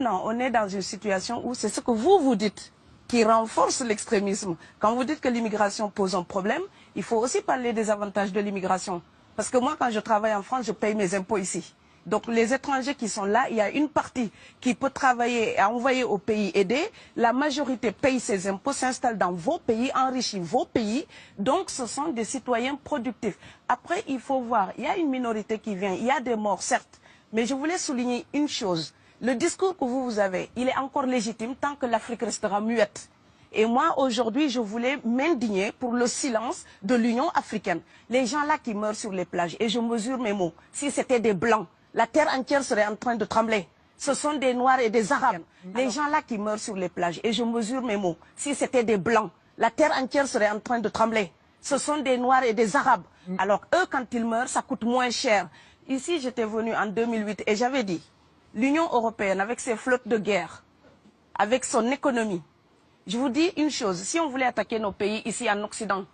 Non, on est dans une situation où c'est ce que vous dites qui renforce l'extrémisme. Quand vous dites que l'immigration pose un problème, il faut aussi parler des avantages de l'immigration. Parce que moi, quand je travaille en France, je paye mes impôts ici. Donc les étrangers qui sont là, il y a une partie qui peut travailler et envoyer au pays aidé. La majorité paye ses impôts, s'installe dans vos pays, enrichit vos pays. Donc ce sont des citoyens productifs. Après, il faut voir, il y a une minorité qui vient, il y a des morts, certes. Mais je voulais souligner une chose. Le discours que vous avez, il est encore légitime tant que l'Afrique restera muette. Et moi, aujourd'hui, je voulais m'indigner pour le silence de l'Union africaine. Les gens là qui meurent sur les plages, et je mesure mes mots, si c'était des Blancs, la terre entière serait en train de trembler. Ce sont des Noirs et des Arabes. Les gens là qui meurent sur les plages, et je mesure mes mots, si c'était des Blancs, la terre entière serait en train de trembler. Ce sont des Noirs et des Arabes. Alors eux, quand ils meurent, ça coûte moins cher. Ici, j'étais venu en 2008 et j'avais dit, l'Union européenne, avec ses flottes de guerre, avec son économie, je vous dis une chose, si on voulait attaquer nos pays ici en Occident,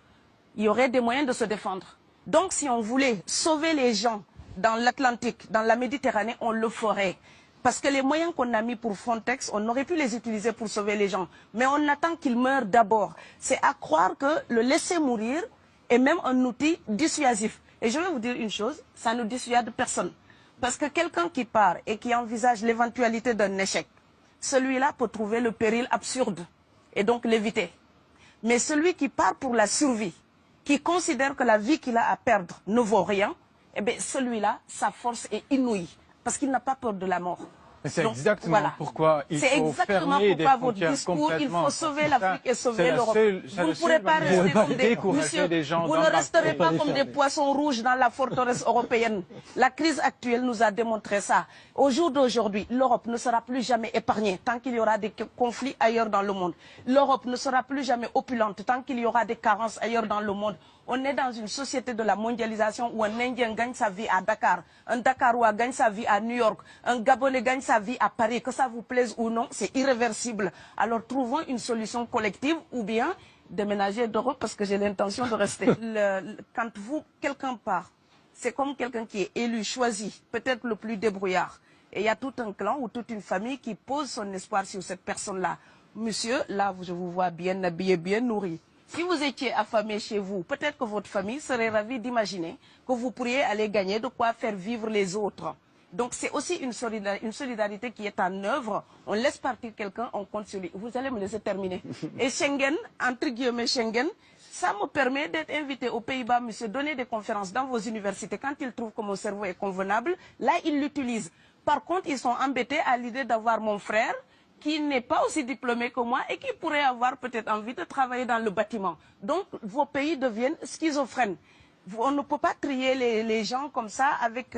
il y aurait des moyens de se défendre. Donc si on voulait sauver les gens dans l'Atlantique, dans la Méditerranée, on le ferait. Parce que les moyens qu'on a mis pour Frontex, on aurait pu les utiliser pour sauver les gens. Mais on attend qu'ils meurent d'abord. C'est à croire que le laisser mourir est même un outil dissuasif. Et je vais vous dire une chose, ça ne dissuade personne. Parce que quelqu'un qui part et qui envisage l'éventualité d'un échec, celui-là peut trouver le péril absurde et donc l'éviter. Mais celui qui part pour la survie, qui considère que la vie qu'il a à perdre ne vaut rien, eh bien celui-là, sa force est inouïe, parce qu'il n'a pas peur de la mort. C'est exactement pourquoi il faut fermer des frontières complètement. Il faut sauver l'Afrique et sauver l'Europe. Vous ne pourrez pas rester comme vous ne resterez pas comme des poissons rouges dans la forteresse européenne. La crise actuelle nous a démontré ça. Au jour d'aujourd'hui, l'Europe ne sera plus jamais épargnée tant qu'il y aura des conflits ailleurs dans le monde. L'Europe ne sera plus jamais opulente tant qu'il y aura des carences ailleurs dans le monde. On est dans une société de la mondialisation où un Indien gagne sa vie à Dakar, un Dakarois gagne sa vie à New York, un Gabonais gagne sa vie à Paris. Que ça vous plaise ou non, c'est irréversible. Alors trouvons une solution collective ou bien déménager d'Europe parce que j'ai l'intention de rester. Quand quelqu'un part, c'est comme quelqu'un qui est élu, choisi, peut-être le plus débrouillard. Et il y a tout un clan ou toute une famille qui pose son espoir sur cette personne-là. Monsieur, là, je vous vois bien habillé, bien nourri. Si vous étiez affamé chez vous, peut-être que votre famille serait ravie d'imaginer que vous pourriez aller gagner de quoi faire vivre les autres. Donc c'est aussi une solidarité qui est en œuvre. On laisse partir quelqu'un, on compte sur lui. Vous allez me laisser terminer. Et Schengen, entre guillemets Schengen, ça me permet d'être invité aux Pays-Bas, monsieur, donner des conférences dans vos universités. Quand ils trouvent que mon cerveau est convenable, là, ils l'utilisent. Par contre, ils sont embêtés à l'idée d'avoir mon frère, qui n'est pas aussi diplômé que moi et qui pourrait avoir peut-être envie de travailler dans le bâtiment. Donc, vos pays deviennent schizophrènes. On ne peut pas trier les gens comme ça avec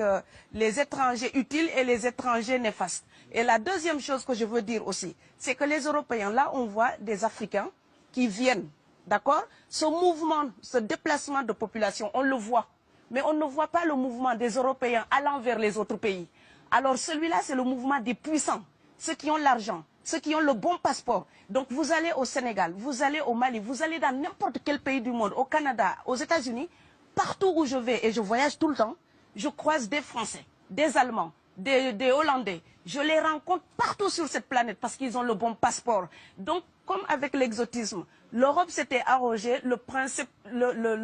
les étrangers utiles et les étrangers néfastes. Et la deuxième chose que je veux dire aussi, c'est que les Européens, là, on voit des Africains qui viennent, d'accord? Ce mouvement, ce déplacement de population, on le voit. Mais on ne voit pas le mouvement des Européens allant vers les autres pays. Alors celui-là, c'est le mouvement des puissants, ceux qui ont l'argent, ceux qui ont le bon passeport. Donc vous allez au Sénégal, vous allez au Mali, vous allez dans n'importe quel pays du monde, au Canada, aux États-Unis, partout où je vais, et je voyage tout le temps, je croise des Français, des Allemands, des Hollandais. Je les rencontre partout sur cette planète parce qu'ils ont le bon passeport. Donc, comme avec l'exotisme, l'Europe s'était arrogé le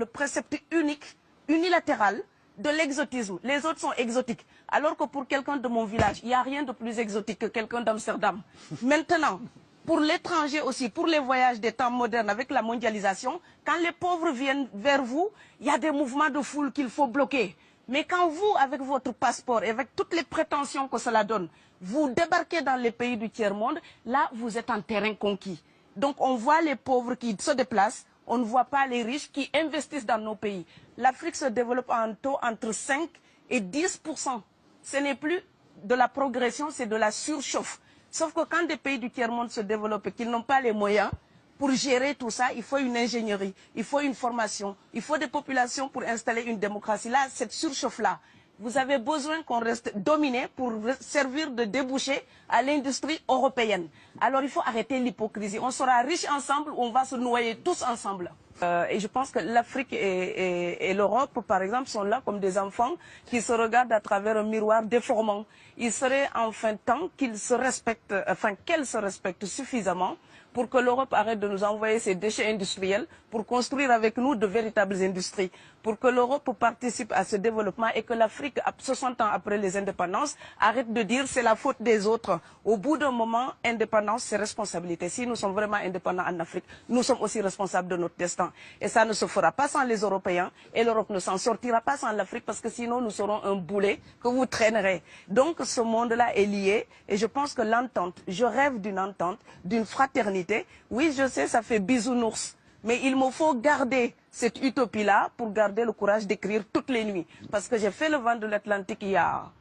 précepte unique, unilatéral, de l'exotisme. Les autres sont exotiques. Alors que pour quelqu'un de mon village, il n'y a rien de plus exotique que quelqu'un d'Amsterdam. Maintenant, pour l'étranger aussi, pour les voyages des temps modernes avec la mondialisation, quand les pauvres viennent vers vous, il y a des mouvements de foule qu'il faut bloquer. Mais quand vous, avec votre passeport et avec toutes les prétentions que cela donne, vous débarquez dans les pays du tiers-monde, là, vous êtes en terrain conquis. Donc, on voit les pauvres qui se déplacent, on ne voit pas les riches qui investissent dans nos pays. L'Afrique se développe en taux entre 5 et 10%. Ce n'est plus de la progression, c'est de la surchauffe. Sauf que quand des pays du tiers-monde se développent et qu'ils n'ont pas les moyens, pour gérer tout ça, il faut une ingénierie, il faut une formation, il faut des populations pour installer une démocratie. Là, cette surchauffe-là, vous avez besoin qu'on reste dominé pour servir de débouché à l'industrie européenne. Alors il faut arrêter l'hypocrisie. On sera riches ensemble ou on va se noyer tous ensemble. Et je pense que l'Afrique et l'Europe, par exemple, sont là comme des enfants qui se regardent à travers un miroir déformant. Il serait enfin temps qu'ils se respectent, enfin qu'elles se respectent suffisamment pour que l'Europe arrête de nous envoyer ses déchets industriels pour construire avec nous de véritables industries, pour que l'Europe participe à ce développement et que l'Afrique, 60 ans après les indépendances, arrête de dire c'est la faute des autres. Au bout d'un moment, indépendance, c'est responsabilité. Si nous sommes vraiment indépendants en Afrique, nous sommes aussi responsables de notre destin. Et ça ne se fera pas sans les Européens et l'Europe ne s'en sortira pas sans l'Afrique parce que sinon nous serons un boulet que vous traînerez. Donc ce monde-là est lié et je pense que l'entente, je rêve d'une entente, d'une fraternité. Oui, je sais, ça fait bisounours. Mais il me faut garder cette utopie-là pour garder le courage d'écrire toutes les nuits. Parce que j'ai fait le vent de l'Atlantique il y a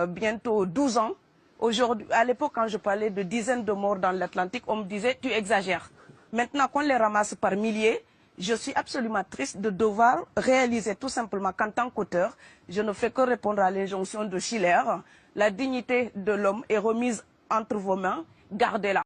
bientôt 12 ans. Aujourd'hui, à l'époque, quand je parlais de dizaines de morts dans l'Atlantique, on me disait « tu exagères ». Maintenant qu'on les ramasse par milliers, je suis absolument triste de devoir réaliser tout simplement qu'en tant qu'auteur, je ne fais que répondre à l'injonction de Schiller. La dignité de l'homme est remise entre vos mains, gardez-la.